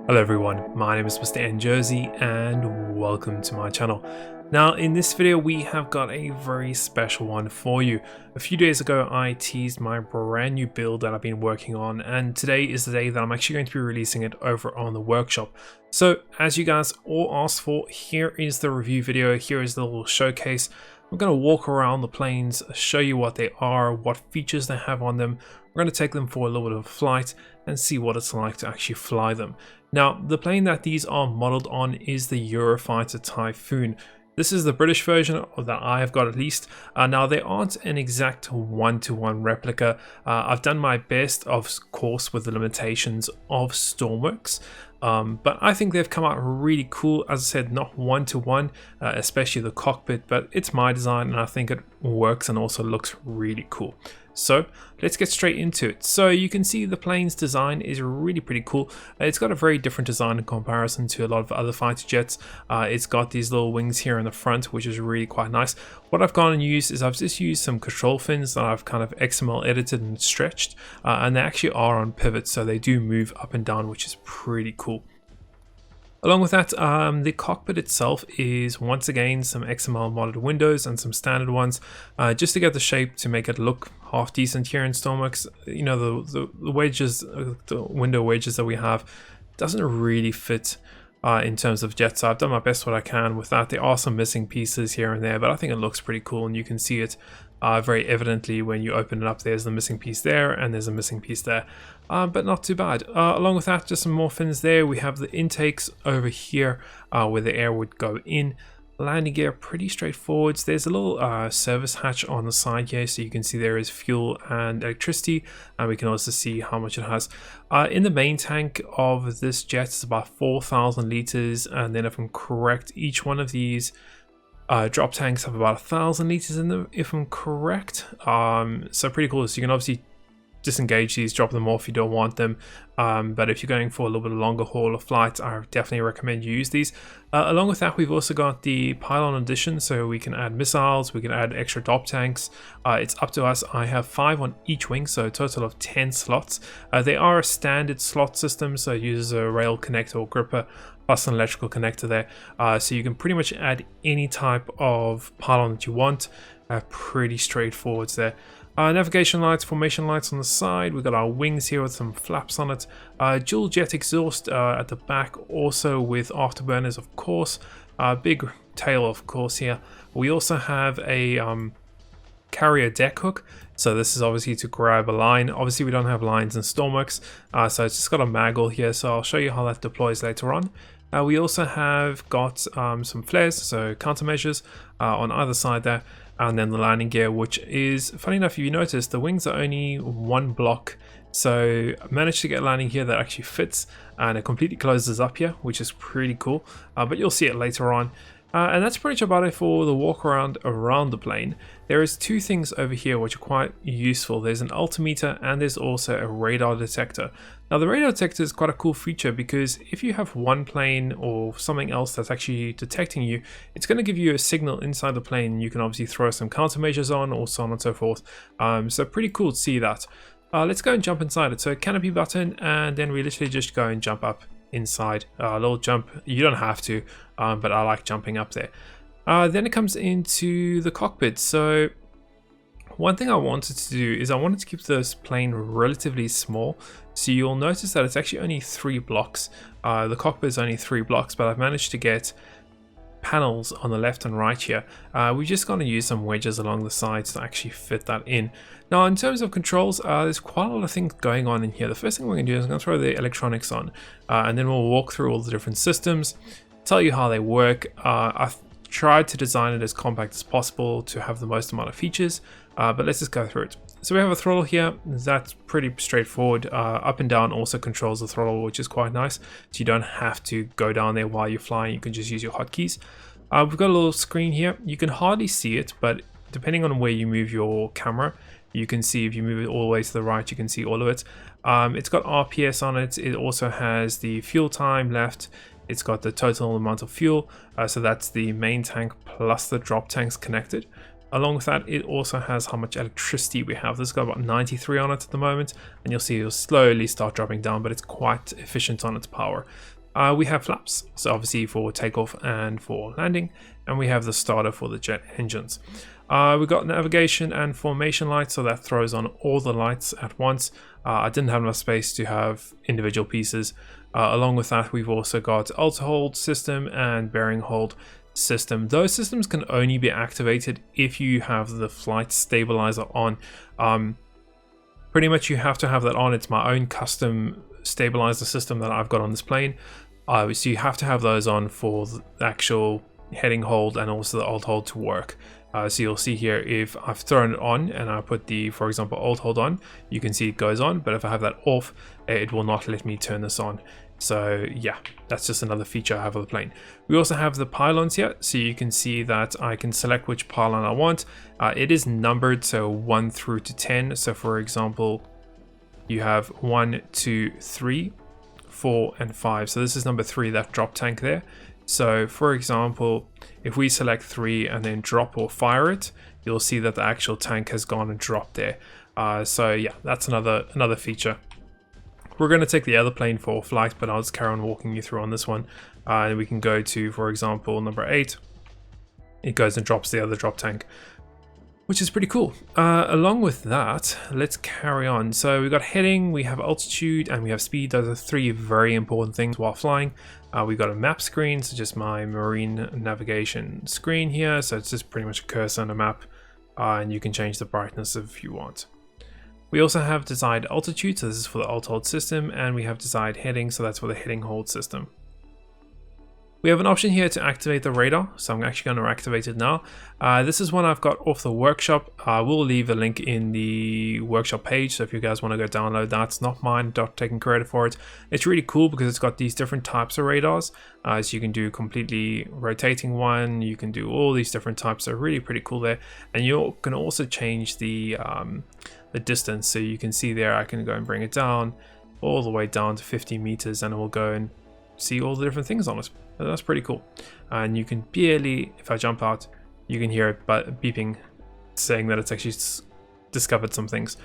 Hello everyone, my name is MrNJersey and welcome to my channel. Now in this video we have got a very special one for you. A few days ago I teased my brand new build that I've been working on, and today is the day that I'm actually going to be releasing it over on the workshop. So as you guys all asked for, here is the review video, here is the little showcase. I'm going to walk around the planes, show you what they are, what features they have on them. We're going to take them for a little bit of a flight and see what it's like to actually fly them. Now, the plane that these are modeled on is the Eurofighter Typhoon. This is the British version that I have got at least. Now, they aren't an exact one-to-one replica. I've done my best, of course, with the limitations of Stormworks. But I think they've come out really cool. As I said, not one-to-one, especially the cockpit, but it's my design and I think it works and also looks really cool. So let's get straight into it. So you can see the plane's design is really pretty cool. It's got a very different design in comparison to a lot of other fighter jets. It's got these little wings here in the front, which is really quite nice. What I've gone and used is I've just used some control fins that I've kind of XML edited and stretched, and they actually are on pivots, so they do move up and down, which is pretty cool. Along with that, the cockpit itself is once again some XML modded windows and some standard ones, just to get the shape to make it look half decent here in Stormworks. You know, the wedges, the window wedges that we have doesn't really fit in terms of jets. So I've done my best what I can with that. There are some missing pieces here and there, but I think it looks pretty cool, and you can see it very evidently when you open it up. There's the missing piece there and there's a missing piece there, but not too bad. Along with that, just some more fins there. We have the intakes over here where the air would go in. Landing gear, pretty straightforward. There's a little service hatch on the side here, so you can see there is fuel and electricity, and we can also see how much it has. In the main tank of this jet, it's about 4,000 liters, and then if I'm correct, each one of these drop tanks have about 1,000 liters in them, if I'm correct. So pretty cool. So you can obviously disengage these, drop them off if you don't want them, but if you're going for a little bit longer haul of flights, I definitely recommend you use these. Along with that, we've also got the pylon addition, so we can add missiles, we can add extra drop tanks. It's up to us. I have 5 on each wing, so a total of 10 slots. They are a standard slot system, so it uses a rail connector or gripper plus an electrical connector there, so you can pretty much add any type of pylon that you want. Pretty straightforward there. Navigation lights, formation lights on the side. We've got our wings here with some flaps on it. Dual jet exhaust at the back, also with afterburners, of course. Big tail, of course, here. We also have a carrier deck hook. So this is obviously to grab a line. Obviously we don't have lines in Stormworks, so it's just got a maggle here. So I'll show you how that deploys later on. We also have got some flares, so countermeasures on either side there. And then the landing gear, which is, funny enough, if you notice, the wings are only one block. So I managed to get a landing gear that actually fits, and it completely closes up here, which is pretty cool. But you'll see it later on. And that's pretty much about it for the walk around the plane. There is 2 things over here which are quite useful. There's an altimeter and there's also a radar detector. Now the radar detector is quite a cool feature, because if you have one plane or something else that's actually detecting you, it's going to give you a signal inside the plane. You can obviously throw some countermeasures on, or so on and so forth. So pretty cool to see that. Let's go and jump inside it. So canopy button, and then we literally just go and jump up inside. A little jump, you don't have to, but I like jumping up there. Then it comes into the cockpit. So one thing I wanted to do is I wanted to keep this plane relatively small. So you'll notice that it's actually only 3 blocks. The cockpit is only 3 blocks, but I've managed to get panels on the left and right here. We're just going to use some wedges along the sides to actually fit that in. Now in terms of controls, there's quite a lot of things going on in here. The first thing we're going to do is I'm going to throw the electronics on, and then we'll walk through all the different systems, tell you how they work. I've tried to design it as compact as possible to have the most amount of features, but let's just go through it. So we have a throttle here. That's pretty straightforward. Up and down also controls the throttle, which is quite nice. So you don't have to go down there while you're flying. You can just use your hotkeys. We've got a little screen here. You can hardly see it, but depending on where you move your camera, you can see. If you move it all the way to the right, you can see all of it. It's got RPS on it. It also has the fuel time left. It's got the total amount of fuel. So that's the main tank plus the drop tanks connected. Along with that, it also has how much electricity we have. This has got about 93 on it at the moment, and you'll see it'll slowly start dropping down, but it's quite efficient on its power. We have flaps, so obviously for takeoff and for landing, and we have the starter for the jet engines. We've got navigation and formation lights, so that throws on all the lights at once. I didn't have enough space to have individual pieces. Along with that, we've also got auto hold system and bearing hold system. Those systems can only be activated if you have the flight stabilizer on. Pretty much you have to have that on. It's my own custom stabilizer system that I've got on this plane. So you have to have those on for the actual heading hold and also the alt hold to work. So you'll see here, if I've thrown it on and I put the, for example, alt hold on, you can see it goes on, but if I have that off, it will not let me turn this on. So yeah, that's just another feature I have of the plane. We also have the pylons here, so you can see that I can select which pylon I want. It is numbered, so 1 through to 10. So for example, you have 1, 2, 3, 4, and 5. So this is number 3, that drop tank there. So for example, if we select 3 and then drop or fire it, you'll see that the actual tank has gone and dropped there. So yeah, that's another feature. We're going to take the other plane for flight, but I'll just carry on walking you through on this one. And we can go to, for example, number 8. It goes and drops the other drop tank, which is pretty cool. Along with that, let's carry on. So we've got heading, we have altitude, and we have speed. Those are 3 very important things while flying. We've got a map screen, so just my marine navigation screen here. So it's just pretty much a cursor on a map, and you can change the brightness if you want. We also have desired altitude, so this is for the alt hold system, and we have desired heading, so that's for the heading hold system. We have an option here to activate the radar, so I'm actually going to activate it now. This is one I've got off the workshop. I will leave a link in the workshop page, so if you guys want to go download that, it's not mine, not taking credit for it. It's really cool because it's got these different types of radars. So you can do completely rotating one, you can do all these different types, so really pretty cool there. And you can also change the distance, so you can see there I can go and bring it down all the way down to 50 meters, and it will go and see all the different things on it. So that's pretty cool. And you can barely, if I jump out, you can hear it beeping, saying that it's actually discovered some things.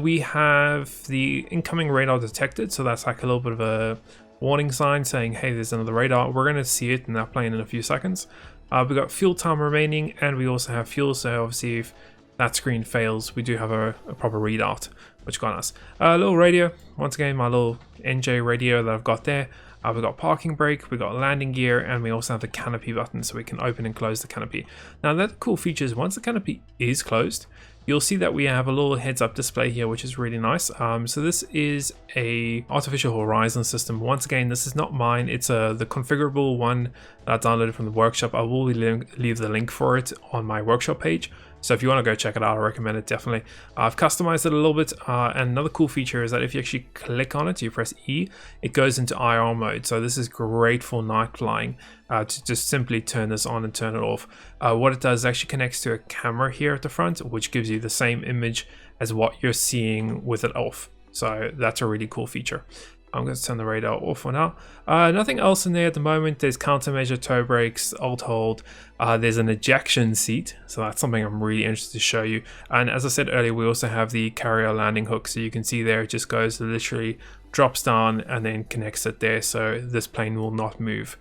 We have the incoming radar detected, so that's like a little bit of a warning sign saying, hey, there's another radar. We're going to see it in that plane in a few seconds. We've got fuel time remaining, and we also have fuel, so obviously if that screen fails, we do have a proper readout, which got us. A little radio, once again, my little NJ radio that I've got there. We've got parking brake, we've got landing gear, and we also have the canopy button, so we can open and close the canopy. Now that cool feature is once the canopy is closed, you'll see that we have a little heads-up display here, which is really nice. So this is a artificial horizon system. Once again, this is not mine. It's the configurable one that I downloaded from the workshop. I will leave the link for it on my workshop page. So if you want to go check it out, I recommend it definitely. I've customized it a little bit, and another cool feature is that if you actually click on it, you press E, it goes into IR mode. So this is great for night flying, to just simply turn this on and turn it off. What it does is actually connects to a camera here at the front, which gives you the same image as what you're seeing with it off. So that's a really cool feature. I'm going to turn the radar off for now. Nothing else in there at the moment. There's countermeasure, toe brakes, alt hold. There's an ejection seat, so that's something I'm really interested to show you. And as I said earlier, we also have the carrier landing hook, so you can see there it just goes, literally drops down and then connects it there, so this plane will not move,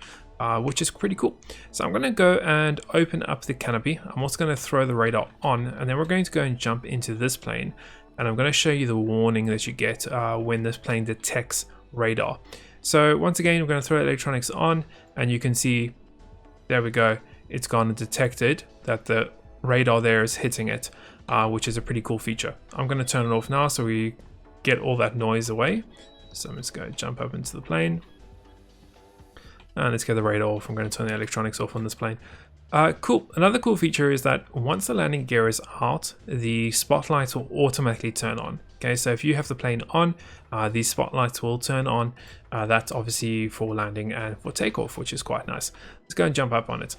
which is pretty cool. So I'm going to go and open up the canopy. I'm also going to throw the radar on, and then we're going to go and jump into this plane. And I'm going to show you the warning that you get when this plane detects radar. So once again, we're going to throw electronics on, and you can see, there we go, it's gone and detected that the radar there is hitting it, which is a pretty cool feature. I'm going to turn it off now so we get all that noise away. So I'm just going to jump up into the plane, and let's get the radar off. I'm going to turn the electronics off on this plane. Cool. Another cool feature is that once the landing gear is out, the spotlights will automatically turn on. Okay, so if you have the plane on, these spotlights will turn on. That's obviously for landing and for takeoff, which is quite nice. Let's go and jump up on it.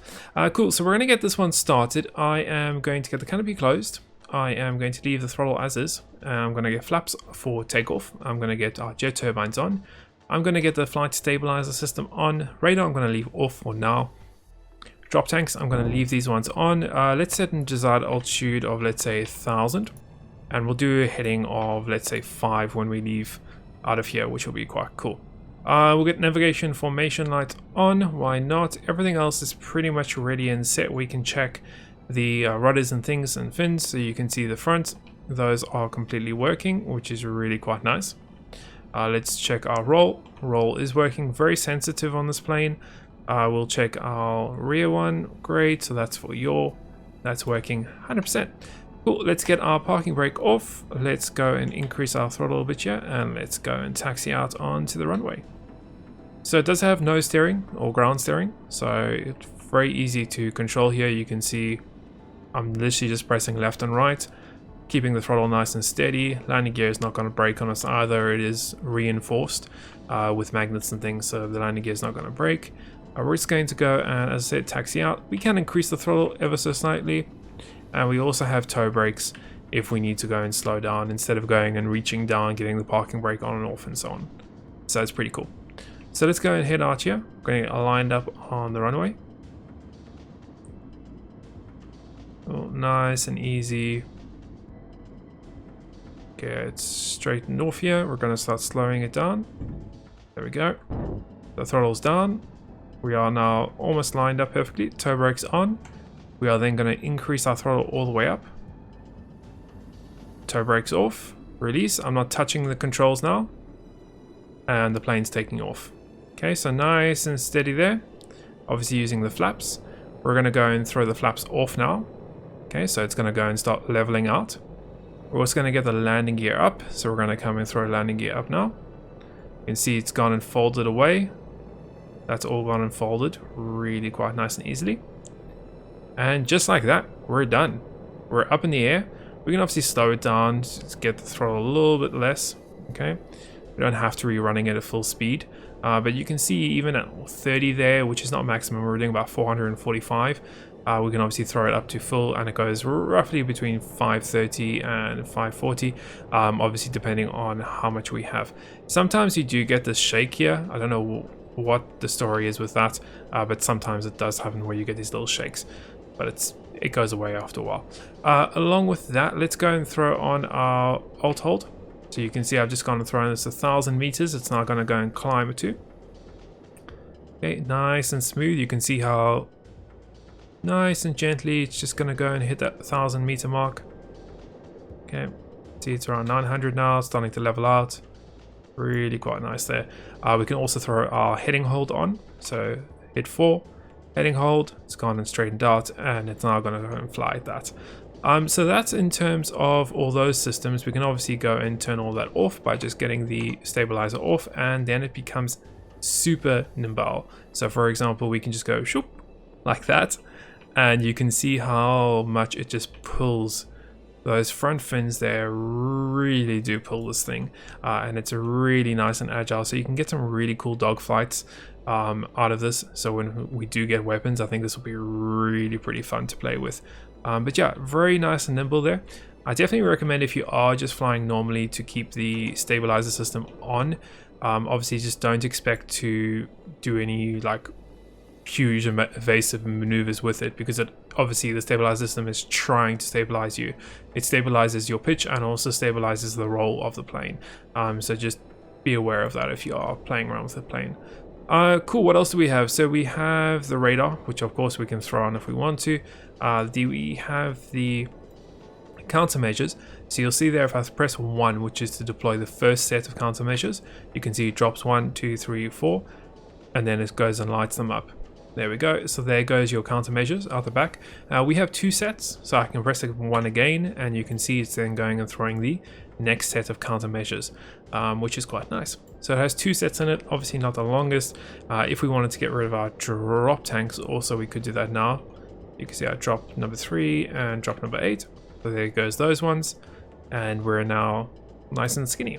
Cool, so we're going to get this one started. I am going to get the canopy closed. I am going to leave the throttle as is. I'm going to get flaps for takeoff. I'm going to get our jet turbines on. I'm going to get the flight stabilizer system on. Radar I'm going to leave off for now. drop tanks, I'm going to leave these ones on. Let's set a desired altitude of, let's say, 1000. And we'll do a heading of, let's say, 5 when we leave out of here, which will be quite cool. We'll get navigation formation lights on. Why not? Everything else is pretty much ready and set. We can check the rudders and things and fins, so you can see the front. Those are completely working, which is really quite nice. Let's check our roll. Roll is working, very sensitive on this plane. We'll check our rear one. Great, so that's for yaw. That's working 100%. Cool, let's get our parking brake off. Let's go and increase our throttle a bit here, and let's go and taxi out onto the runway. So it does have no steering or ground steering, so it's very easy to control here. You can see I'm literally just pressing left and right, keeping the throttle nice and steady. Landing gear is not going to break on us either. It is reinforced with magnets and things, so the landing gear is not going to break. We're just going to go and, as I said, taxi out. We can increase the throttle ever so slightly. And we also have toe brakes if we need to go and slow down instead of going and reaching down, getting the parking brake on and off and so on. So it's pretty cool. So let's go and head out here. We're going to get lined up on the runway. Oh, nice and easy. Get straightened off here. We're going to start slowing it down. There we go. The throttle's down. We are now almost lined up perfectly. Toe brakes on. We are then going to increase our throttle all the way up. Toe brakes off. Release. I'm not touching the controls now. And the plane's taking off. Okay, so nice and steady there. Obviously using the flaps. We're going to go and throw the flaps off now. Okay, so it's going to go and start leveling out. We're also going to get the landing gear up. So we're going to come and throw landing gear up now. You can see it's gone and folded away. That's all gone and folded. Really quite nice and easily. And just like that, we're done. We're up in the air. We can obviously slow it down, just get the throttle a little bit less. Okay, we don't have to be running it at full speed. But you can see even at 30 there, which is not maximum, we're doing about 445. We can obviously throw it up to full, and it goes roughly between 530 and 540, obviously depending on how much we have. Sometimes you do get this shake here. I don't know what the story is with that, but sometimes it does happen where you get these little shakes. But it goes away after a while. Along with that, let's go and throw on our alt hold. So you can see I've just gone and thrown this 1,000 meters. It's now going to go and climb it to. Okay, nice and smooth. You can see how nice and gently it's just going to go and hit that 1,000 meter mark. Okay, see it's around 900 now, starting to level out. Really quite nice there. We can also throw our heading hold on. So hit 4. Heading hold, it's gone and straightened out, and it's now going to go and fly at that. So that's in terms of all those systems. We can obviously go and turn all that off by just getting the stabilizer off, and then it becomes super nimble. So for example, we can just go shoop like that, and you can see how much it just pulls. Those front fins there really do pull this thing, and it's really nice and agile, so you can get some really cool dogfights out of this. So when we do get weapons, I think this will be really pretty fun to play with. But yeah, very nice and nimble there. I definitely recommend, if you are just flying normally, to keep the stabilizer system on. Obviously just don't expect to do any like huge evasive maneuvers with it, because obviously the stabilizer system is trying to stabilize you. It stabilizes your pitch and also stabilizes the roll of the plane. So just be aware of that if you are playing around with the plane. Cool, what else do we have? So we have the radar, which of course we can throw on if we want to. We have the countermeasures. So you'll see there, if I press 1, which is to deploy the first set of countermeasures, you can see it drops 1, 2, 3, 4, and then it goes and lights them up. There we go. So there goes your countermeasures out the back. We have 2 sets, so I can press 1 again, and you can see it's then going and throwing the next set of countermeasures, which is quite nice. So it has 2 sets in it, obviously not the longest. If we wanted to get rid of our drop tanks also, we could do that now. You can see our drop number 3 and drop number 8. So there goes those ones, and we're now nice and skinny.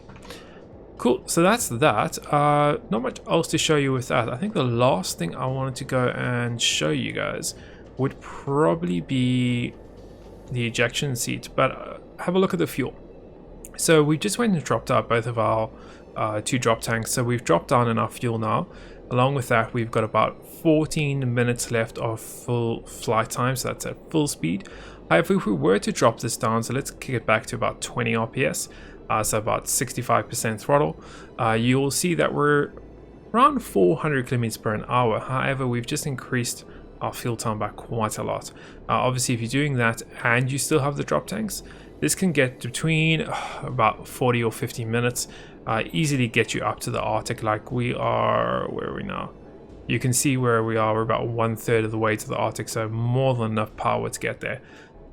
Cool, so that's that. Not much else to show you with that. I think the last thing I wanted to go and show you guys would probably be the ejection seat, but have a look at the fuel. So we just went and dropped out both of our 2 drop tanks, so we've dropped down in our fuel now. Along with that, we've got about 14 minutes left of full flight time, so that's at full speed. However, if we were to drop this down, so let's kick it back to about 20 RPS, so about 65% throttle, you'll see that we're around 400 kilometers per hour. However, we've just increased our fuel time by quite a lot. Obviously, if you're doing that and you still have the drop tanks, this can get between about 40 or 50 minutes, easily get you up to the Arctic. Like we are, where are we now? You can see where we are. We're about 1/3 of the way to the Arctic, so more than enough power to get there.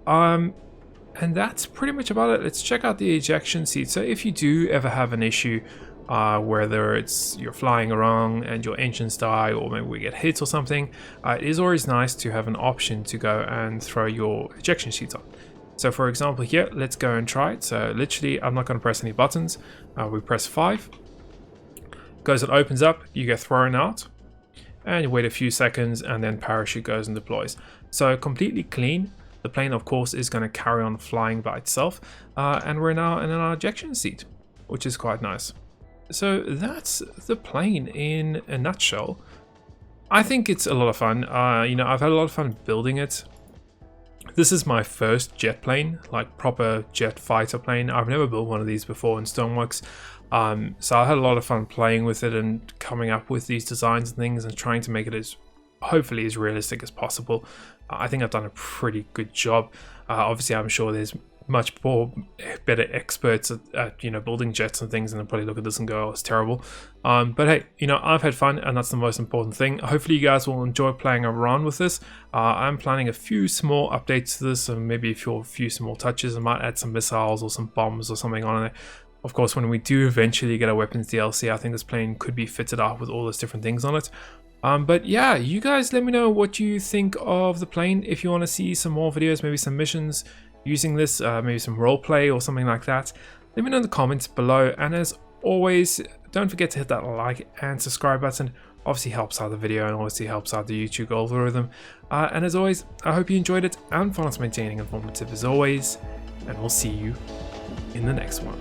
And that's pretty much about it. Let's check out the ejection seat. So if you do ever have an issue, whether it's you're flying around and your engines die, or maybe we get hit or something, it is always nice to have an option to go and throw your ejection sheets on. So for example here, let's go and try it. So literally, I'm not going to press any buttons. We press 5. Goes and opens up, you get thrown out, and you wait a few seconds, and then parachute goes and deploys. So completely clean. The plane, of course, is going to carry on flying by itself, and we're now in our ejection seat, which is quite nice. So that's the plane in a nutshell. I think it's a lot of fun. You know, I've had a lot of fun building it. This is my first jet plane, like proper jet fighter plane. I've never built one of these before in Stormworks. So I had a lot of fun playing with it and coming up with these designs and things and trying to make it as, hopefully, as realistic as possible. I think I've done a pretty good job. Obviously, I'm sure there's much better experts at you know, building jets and things, and they'll probably look at this and go, oh, it's terrible. But hey, you know, I've had fun, and that's the most important thing. Hopefully you guys will enjoy playing around with this. I'm planning a few small updates to this, and maybe a few small touches. I might add some missiles or some bombs or something on it. Of course, when we do eventually get a weapons DLC, I think this plane could be fitted out with all those different things on it. But yeah, you guys let me know what you think of the plane. If you want to see some more videos, maybe some missions using this, maybe some roleplay or something like that, let me know in the comments below. And as always, don't forget to hit that like and subscribe button. Obviously helps out the video and obviously helps out the YouTube algorithm. And as always, I hope you enjoyed it and found it maintaining informative as always. And we'll see you in the next one.